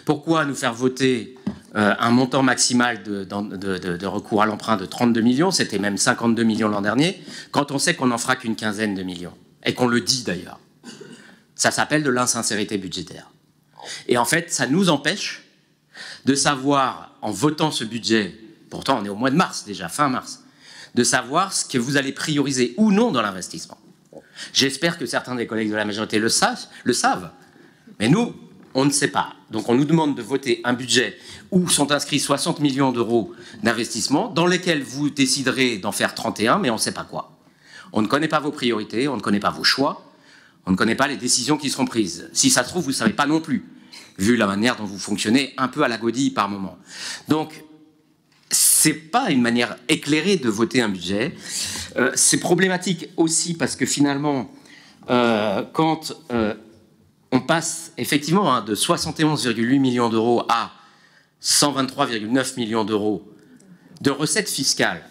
Pourquoi nous faire voter un montant maximal de recours à l'emprunt de 32 millions, c'était même 52 millions l'an dernier, quand on sait qu'on n'en fera qu'une quinzaine de millions, et qu'on le dit d'ailleurs? Ça s'appelle de l'insincérité budgétaire. Et en fait, ça nous empêche de savoir, en votant ce budget, pourtant on est au mois de mars déjà, fin mars, de savoir ce que vous allez prioriser ou non dans l'investissement. J'espère que certains des collègues de la majorité le savent, mais nous, on ne sait pas. Donc on nous demande de voter un budget où sont inscrits 60 millions d'euros d'investissement, dans lesquels vous déciderez d'en faire 31, mais on ne sait pas quoi. On ne connaît pas vos priorités, on ne connaît pas vos choix, on ne connaît pas les décisions qui seront prises. Si ça se trouve, vous ne savez pas non plus, vu la manière dont vous fonctionnez un peu à la godille par moment. Donc, ce n'est pas une manière éclairée de voter un budget. C'est problématique aussi parce que finalement, quand on passe effectivement de 71,8 millions d'euros à 123,9 millions d'euros de recettes fiscales,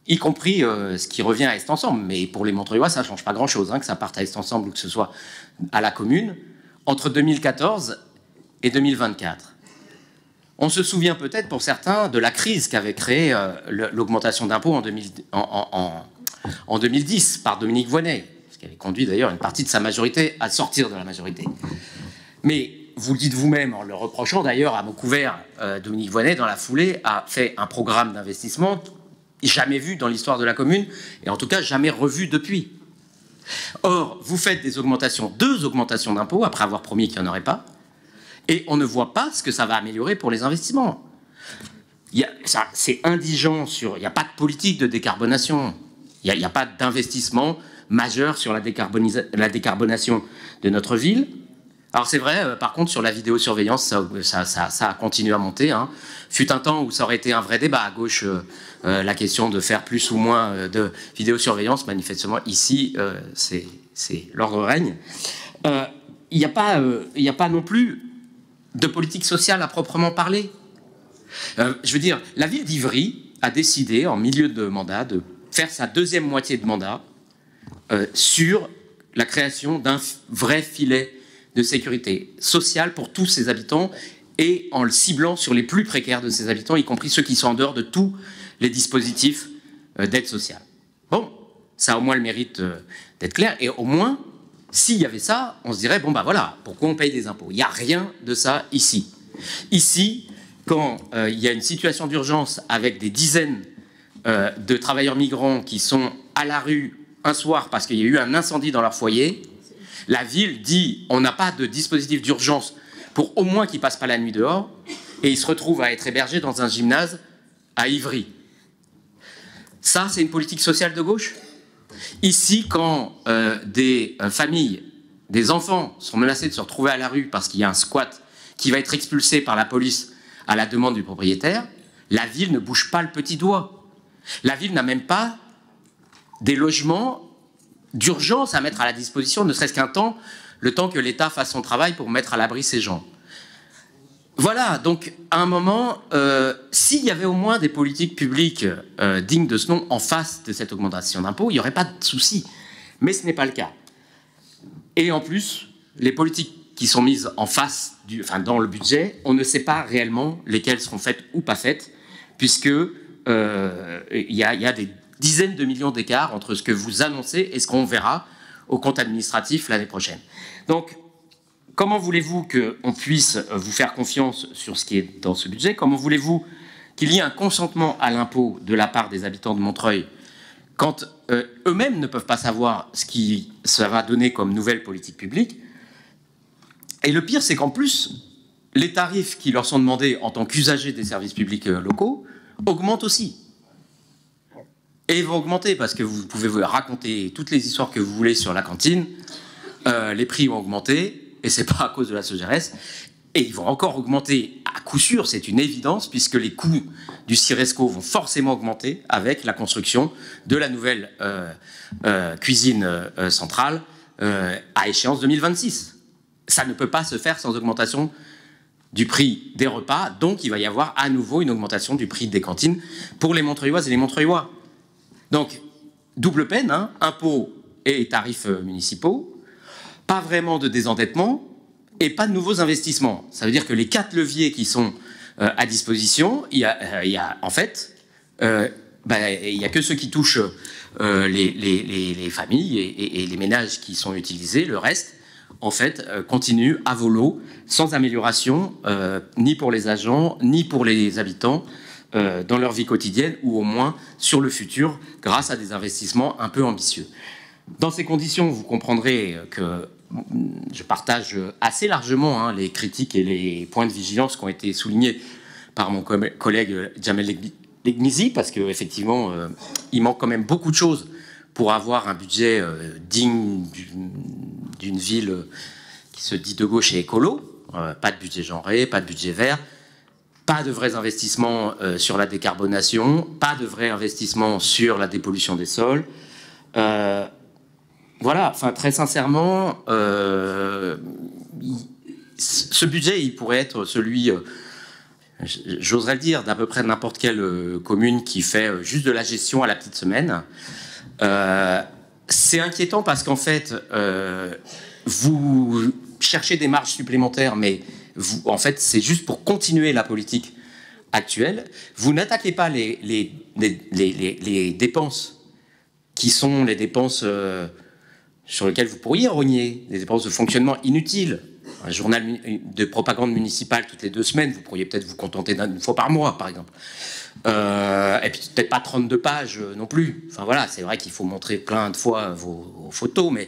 y compris ce qui revient à Est Ensemble, mais pour les Montreuillois, ça ne change pas grand-chose, que ça parte à Est Ensemble ou que ce soit à la commune, entre 2014 et 2024. On se souvient peut-être, pour certains, de la crise qu'avait créée l'augmentation d'impôts en 2010 par Dominique Voynet, ce qui avait conduit d'ailleurs une partie de sa majorité à sortir de la majorité. Mais vous le dites vous-même, en le reprochant d'ailleurs à mot couvert, Dominique Voynet, dans la foulée, a fait un programme d'investissement jamais vu dans l'histoire de la commune, et en tout cas jamais revu depuis. Or, vous faites des augmentations, 2 augmentations d'impôts, après avoir promis qu'il n'y en aurait pas, et on ne voit pas ce que ça va améliorer pour les investissements. C'est indigent sur... Il n'y a pas de politique de décarbonation, il n'y a pas d'investissement majeur sur la décarbonation de notre ville. Alors c'est vrai, par contre, sur la vidéosurveillance, ça a continué à monter. Fut un temps où ça aurait été un vrai débat à gauche, la question de faire plus ou moins de vidéosurveillance. Manifestement, ici, c'est l'ordre règne. Il n'y a pas non plus de politique sociale à proprement parler. Je veux dire, la ville d'Ivry a décidé, en milieu de mandat, de faire sa 2e moitié de mandat sur la création d'un vrai filet de sécurité sociale pour tous ses habitants et en le ciblant sur les plus précaires de ses habitants, y compris ceux qui sont en dehors de tous les dispositifs d'aide sociale. Bon, ça a au moins le mérite d'être clair, et au moins, s'il y avait ça, on se dirait, bon bah voilà, pourquoi on paye des impôts? Il n'y a rien de ça ici. Ici, quand il y a une situation d'urgence avec des dizaines de travailleurs migrants qui sont à la rue un soir parce qu'il y a eu un incendie dans leur foyer, la ville dit on n'a pas de dispositif d'urgence pour au moins qu'ils ne passent pas la nuit dehors, et ils se retrouvent à être hébergés dans un gymnase à Ivry. Ça, c'est une politique sociale de gauche? Ici, quand des familles, des enfants sont menacés de se retrouver à la rue parce qu'il y a un squat qui va être expulsé par la police à la demande du propriétaire, la ville ne bouge pas le petit doigt. La ville n'a même pas des logements d'urgence à mettre à la disposition, ne serait-ce qu'un temps, le temps que l'État fasse son travail pour mettre à l'abri ces gens. Voilà, donc à un moment, s'il y avait au moins des politiques publiques dignes de ce nom en face de cette augmentation d'impôts, il n'y aurait pas de souci. Mais ce n'est pas le cas. Et en plus, les politiques qui sont mises en face, dans le budget, on ne sait pas réellement lesquelles seront faites ou pas faites, puisque il y a des dizaines de millions d'écarts entre ce que vous annoncez et ce qu'on verra au compte administratif l'année prochaine. Donc, comment voulez-vous qu'on puisse vous faire confiance sur ce qui est dans ce budget? Comment voulez-vous qu'il y ait un consentement à l'impôt de la part des habitants de Montreuil quand eux-mêmes ne peuvent pas savoir ce que ça va donner comme nouvelle politique publique? Et le pire, c'est qu'en plus, les tarifs qui leur sont demandés en tant qu'usagers des services publics locaux augmentent aussi. Et ils vont augmenter parce que vous pouvez vous raconter toutes les histoires que vous voulez sur la cantine. Les prix ont augmenté, et c'est pas à cause de la Sogeres. Et ils vont encore augmenter à coup sûr, c'est une évidence, puisque les coûts du Ciresco vont forcément augmenter avec la construction de la nouvelle cuisine centrale à échéance 2026. Ça ne peut pas se faire sans augmentation du prix des repas, donc il va y avoir à nouveau une augmentation du prix des cantines pour les Montreuilloises et les Montreuillois. Donc, double peine, hein, impôts et tarifs municipaux, pas vraiment de désendettement et pas de nouveaux investissements. Ça veut dire que les 4 leviers qui sont à disposition, il y a en fait, il n'y a que ceux qui touchent les familles et les ménages qui sont utilisés. Le reste, en fait, continue à volo, sans amélioration, ni pour les agents, ni pour les habitants, dans leur vie quotidienne, ou au moins sur le futur, grâce à des investissements un peu ambitieux. Dans ces conditions, vous comprendrez que je partage assez largement les critiques et les points de vigilance qui ont été soulignés par mon collègue Jamel Legmizi, parce qu'effectivement, il manque quand même beaucoup de choses pour avoir un budget digne d'une ville qui se dit de gauche et écolo. Pas de budget genré, pas de budget vert, pas de vrais investissements sur la décarbonation, pas de vrais investissements sur la dépollution des sols. Voilà, enfin très sincèrement, ce budget, il pourrait être celui, j'oserais le dire, d'à peu près n'importe quelle commune qui fait juste de la gestion à la petite semaine. C'est inquiétant parce qu'en fait, vous cherchez des marges supplémentaires, mais en fait, c'est juste pour continuer la politique actuelle. Vous n'attaquez pas les dépenses qui sont les dépenses sur lesquelles vous pourriez rogner, des dépenses de fonctionnement inutiles. Un journal de propagande municipale toutes les 2 semaines, vous pourriez peut-être vous contenter d'une fois par mois, par exemple. Et puis peut-être pas 32 pages non plus. Enfin voilà, c'est vrai qu'il faut montrer plein de fois vos photos, mais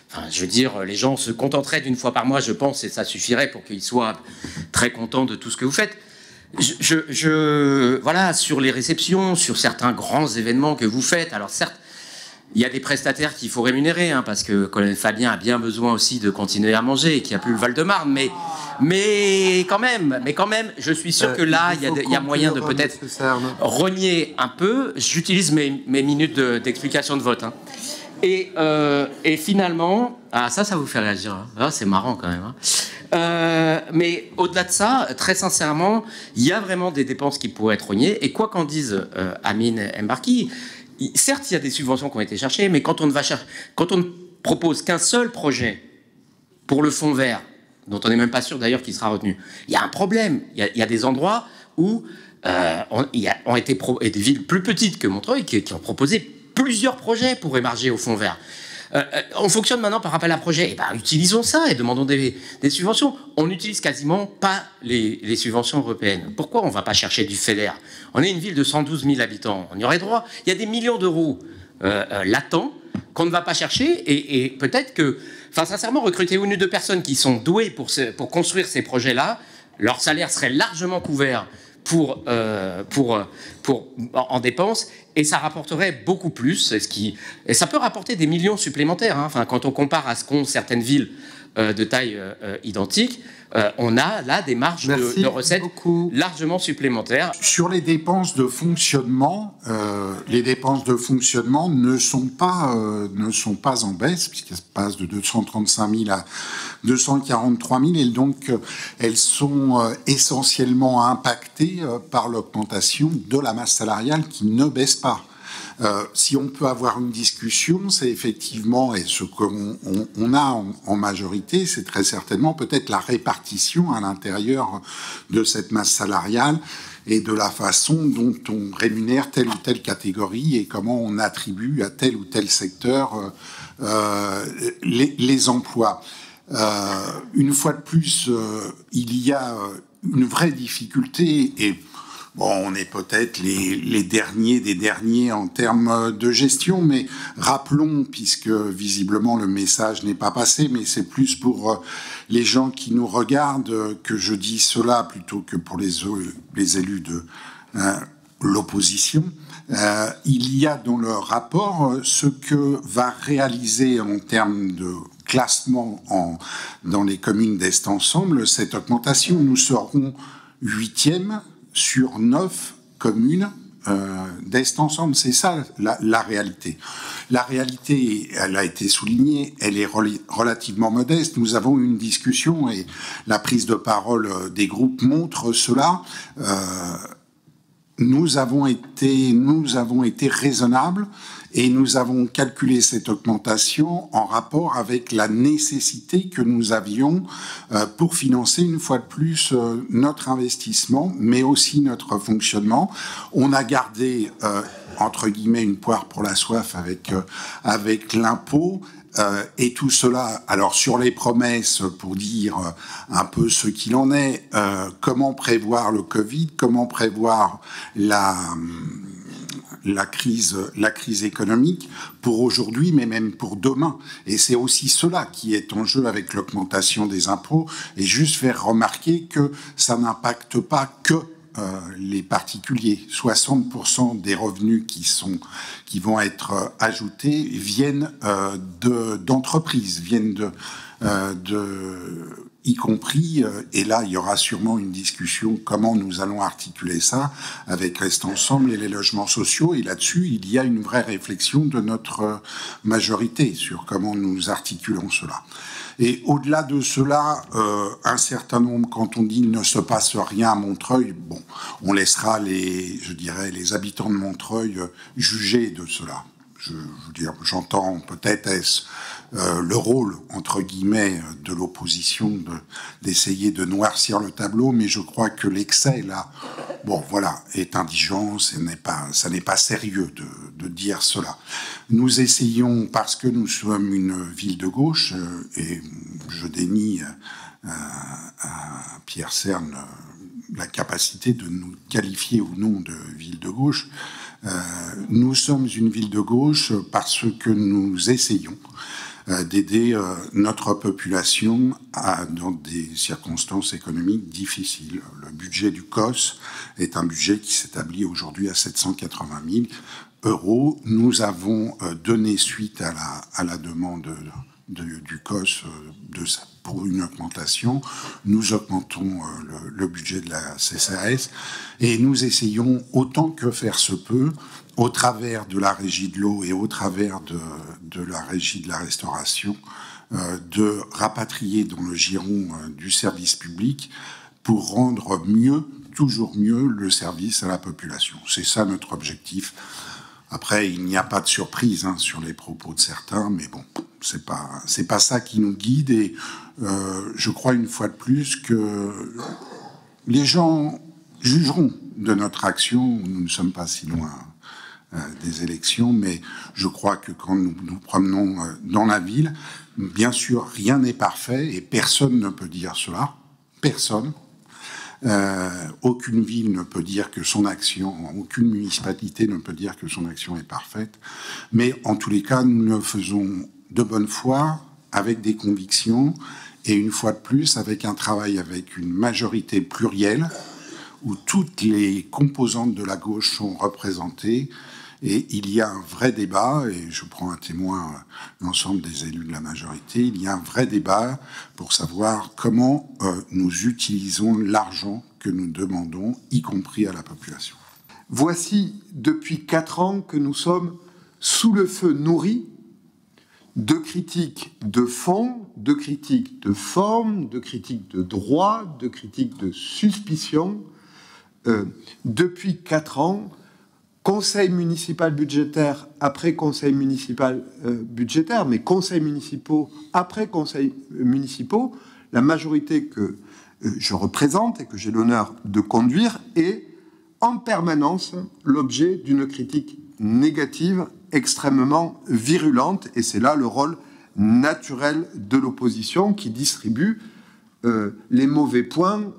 enfin, je veux dire, les gens se contenteraient d'une fois par mois, je pense, et ça suffirait pour qu'ils soient très contents de tout ce que vous faites. Voilà, sur les réceptions, sur certains grands événements que vous faites, alors certes, il y a des prestataires qu'il faut rémunérer, hein, parce que le colonel Fabien a bien besoin aussi de continuer à manger et qu'il n'y a plus le Val-de-Marne. Mais quand même, je suis sûr que là, il y a moyen de peut-être renier un peu. J'utilise mes minutes d'explication de vote. Hein. Et finalement, ça vous fait réagir. Hein. Ah, c'est marrant quand même. Hein. Mais au-delà de ça, très sincèrement, il y a vraiment des dépenses qui pourraient être rognées. Et quoi qu'en dise Amine Mbarki, certes, il y a des subventions qui ont été cherchées, mais quand on ne propose qu'un seul projet pour le fonds vert, dont on n'est même pas sûr d'ailleurs qu'il sera retenu, il y a un problème. Il y a des endroits où ont été et des villes plus petites que Montreuil qui ont proposé plusieurs projets pour émarger au fonds vert. On fonctionne maintenant par appel à projet. Eh ben, utilisons ça et demandons des subventions. On n'utilise quasiment pas les subventions européennes. Pourquoi on ne va pas chercher du FEDER? On est une ville de 112 000 habitants. On y aurait droit. Il y a des millions d'euros latents qu'on ne va pas chercher. Et peut-être que, enfin, sincèrement, recruter une ou deux personnes qui sont douées pour construire ces projets-là, leur salaire serait largement couvert en dépenses, et ça rapporterait beaucoup plus, et ça peut rapporter des millions supplémentaires. Hein. Enfin, quand on compare à ce qu'ont certaines villes de taille identique, on a là des marges de recettes largement supplémentaires. Sur les dépenses de fonctionnement, ne sont pas en baisse, puisqu'elles passent de 235 000 à 243 000, et donc elles sont essentiellement impactées par l'augmentation de la masse salariale qui ne baisse pas. Si on peut avoir une discussion, c'est effectivement, et ce qu'on a en majorité, c'est très certainement peut-être la répartition à l'intérieur de cette masse salariale et de la façon dont on rémunère telle ou telle catégorie et comment on attribue à tel ou tel secteur les emplois. Une fois de plus, il y a une vraie difficulté, et bon, on est peut-être les derniers des derniers en termes de gestion, mais rappelons, puisque visiblement le message n'est pas passé, mais c'est plus pour les gens qui nous regardent que je dis cela plutôt que pour les élus de l'opposition. Il y a dans le rapport ce que va réaliser en termes de classement dans les communes d'Est Ensemble cette augmentation. Nous serons 8e sur 9 communes d'Est Ensemble. C'est ça la réalité. La réalité, elle a été soulignée, elle est relativement modeste. Nous avons eu une discussion et la prise de parole des groupes montre cela. Nous avons été raisonnables et nous avons calculé cette augmentation en rapport avec la nécessité que nous avions pour financer une fois de plus notre investissement, mais aussi notre fonctionnement. On a gardé, entre guillemets, une poire pour la soif avec l'impôt. Et tout cela, alors sur les promesses, pour dire un peu ce qu'il en est, comment prévoir le Covid, comment prévoir la crise économique pour aujourd'hui, mais même pour demain. Et c'est aussi cela qui est en jeu avec l'augmentation des impôts, et juste faire remarquer que ça n'impacte pas que les particuliers. 60% des revenus qui vont être ajoutés viennent d'entreprises, viennent y compris, et là il y aura sûrement une discussion comment nous allons articuler ça avec Reste Ensemble et les logements sociaux, et là-dessus il y a une vraie réflexion de notre majorité sur comment nous articulons cela. Et au-delà de cela, un certain nombre, quand on dit il ne se passe rien à Montreuil, bon, on laissera les habitants de Montreuil juger de cela. Je veux dire, j'entends peut-être est-ce le rôle, entre guillemets, de l'opposition d'essayer de noircir le tableau, mais je crois que l'excès, là, bon, voilà, est indigent, ça n'est pas sérieux de dire cela. Nous essayons, parce que nous sommes une ville de gauche, et je dénie à Pierre Cerne la capacité de nous qualifier ou non de ville de gauche, nous sommes une ville de gauche parce que nous essayons d'aider notre population dans des circonstances économiques difficiles. Le budget du COS est un budget qui s'établit aujourd'hui à 780 000 euros. Nous avons donné suite à la demande du COS pour une augmentation. Nous augmentons le budget de la CCAS et nous essayons autant que faire se peut, au travers de la régie de l'eau et au travers de la régie de la restauration, de rapatrier dans le giron du service public pour rendre mieux, toujours mieux, le service à la population. C'est ça notre objectif. Après, il n'y a pas de surprise sur les propos de certains, mais bon, c'est pas ça qui nous guide, et je crois une fois de plus que les gens jugeront de notre action. Nous ne sommes pas si loin des élections, mais je crois que quand nous nous promenons dans la ville, bien sûr, rien n'est parfait et personne ne peut dire cela. Personne. Aucune ville ne peut dire que son action, aucune municipalité ne peut dire que son action est parfaite. Mais en tous les cas, nous le faisons de bonne foi, avec des convictions, et une fois de plus, avec un travail avec une majorité plurielle, où toutes les composantes de la gauche sont représentées. Et il y a un vrai débat, et je prends un témoin l'ensemble des élus de la majorité, il y a un vrai débat pour savoir comment nous utilisons l'argent que nous demandons, y compris à la population. Voici depuis 4 ans que nous sommes sous le feu nourri de critiques de fond, de critiques de forme, de critiques de droit, de critiques de suspicion. Depuis 4 ans, conseil municipal budgétaire après conseil municipal budgétaire, mais conseils municipaux après conseils municipaux, la majorité que je représente et que j'ai l'honneur de conduire est en permanence l'objet d'une critique négative extrêmement virulente, et c'est là le rôle naturel de l'opposition qui distribue les mauvais points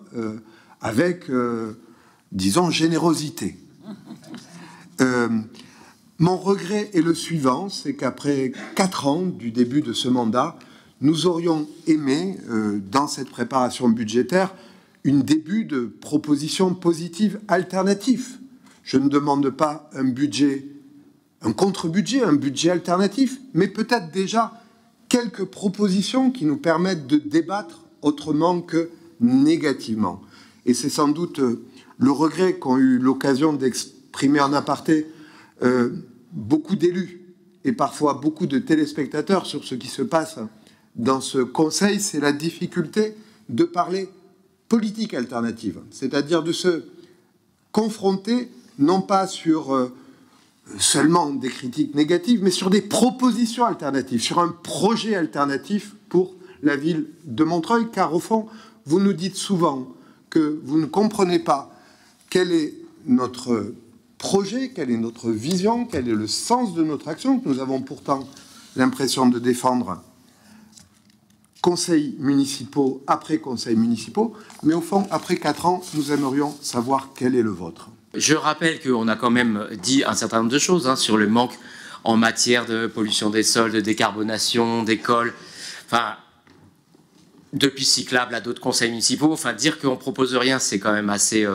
avec, disons, générosité. Mon regret est le suivant, c'est qu'après 4 ans du début de ce mandat, nous aurions aimé, dans cette préparation budgétaire, un début de propositions positives alternatives. Je ne demande pas un budget, un contre-budget, un budget alternatif, mais peut-être déjà quelques propositions qui nous permettent de débattre autrement que négativement. Et c'est sans doute le regret qu'ont eu l'occasion d'exprimer en aparté beaucoup d'élus et parfois beaucoup de téléspectateurs sur ce qui se passe dans ce Conseil, c'est la difficulté de parler politique alternative, c'est-à-dire de se confronter non pas sur seulement des critiques négatives, mais sur des propositions alternatives, sur un projet alternatif pour la ville de Montreuil, car au fond, vous nous dites souvent que vous ne comprenez pas quel est notre projet, quelle est notre vision, quel est le sens de notre action, que nous avons pourtant l'impression de défendre conseils municipaux après conseils municipaux, mais au fond, après 4 ans, nous aimerions savoir quel est le vôtre. Je rappelle qu'on a quand même dit un certain nombre de choses sur le manque en matière de pollution des sols, de décarbonation, d'écoles, enfin, de pistes cyclables à d'autres conseils municipaux. Enfin, dire qu'on ne propose rien, c'est quand même assez...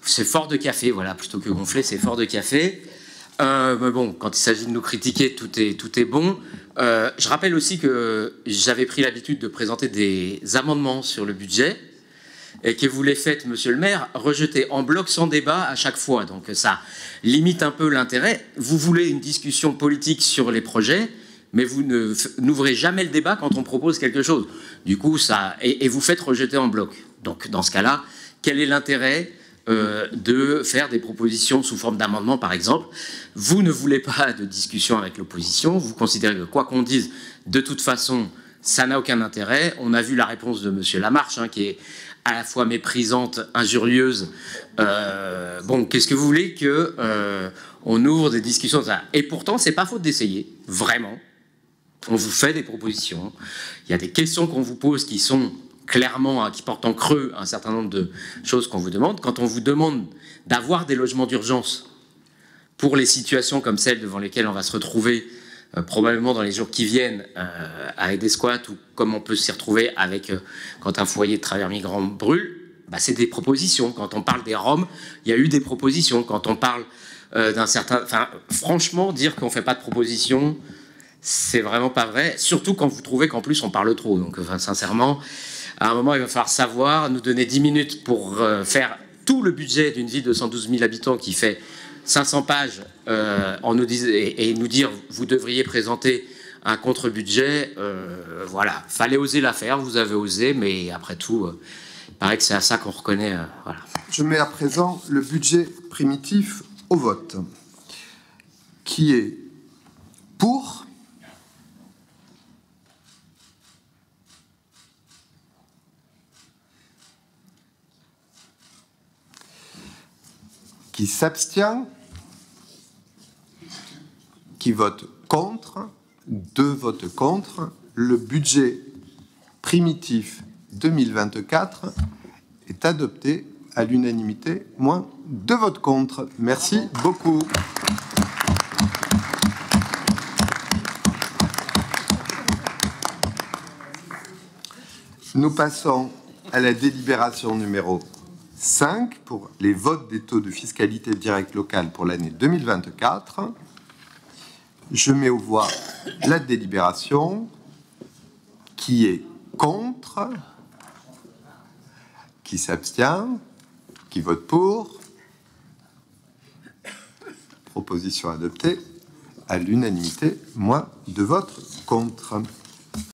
c'est fort de café, voilà, plutôt que gonfler, c'est fort de café. Mais bon, quand il s'agit de nous critiquer, tout est bon. Je rappelle aussi que j'avais pris l'habitude de présenter des amendements sur le budget et que vous les faites, monsieur le maire, rejeter en bloc sans débat à chaque fois. Donc ça limite un peu l'intérêt. Vous voulez une discussion politique sur les projets, mais vous n'ouvrez jamais le débat quand on propose quelque chose. Du coup, ça... Et vous faites rejeter en bloc. Donc dans ce cas-là, quel est l'intérêt de faire des propositions sous forme d'amendement, par exemple? Vous ne voulez pas de discussion avec l'opposition, vous considérez que quoi qu'on dise, de toute façon, ça n'a aucun intérêt. On a vu la réponse de monsieur Lamarche, qui est à la fois méprisante, injurieuse. Bon, qu'est-ce que vous voulez que on ouvre des discussions? Et pourtant, c'est pas faute d'essayer, vraiment. On vous fait des propositions. Il y a des questions qu'on vous pose qui sont clairement, qui portent en creux un certain nombre de choses qu'on vous demande. Quand on vous demande d'avoir des logements d'urgence pour les situations comme celles devant lesquelles on va se retrouver probablement dans les jours qui viennent avec des squats, ou comme on peut s'y retrouver avec quand un foyer de travailleurs migrants brûle, c'est des propositions. Quand on parle des Roms, il y a eu des propositions. Quand on parle d'un certain... Enfin, franchement, dire qu'on ne fait pas de propositions, c'est vraiment pas vrai. Surtout quand vous trouvez qu'en plus on parle trop. Donc, sincèrement, à un moment, il va falloir savoir nous donner 10 minutes pour faire tout le budget d'une ville de 112 000 habitants qui fait 500 pages et nous dire vous devriez présenter un contre-budget. Voilà, fallait oser la faire, vous avez osé, mais après tout, il paraît que c'est à ça qu'on reconnaît. Voilà. Je mets à présent le budget primitif au vote, qui est pour, qui s'abstient, qui vote contre, 2 votes contre. Le budget primitif 2024 est adopté à l'unanimité, moins 2 votes contre. Merci beaucoup. Nous passons à la délibération numéro 5 pour les votes des taux de fiscalité directe locale pour l'année 2024. Je mets aux voix la délibération. Qui est contre? Qui s'abstient? Qui vote pour? Proposition adoptée à l'unanimité, moins 2 votes contre.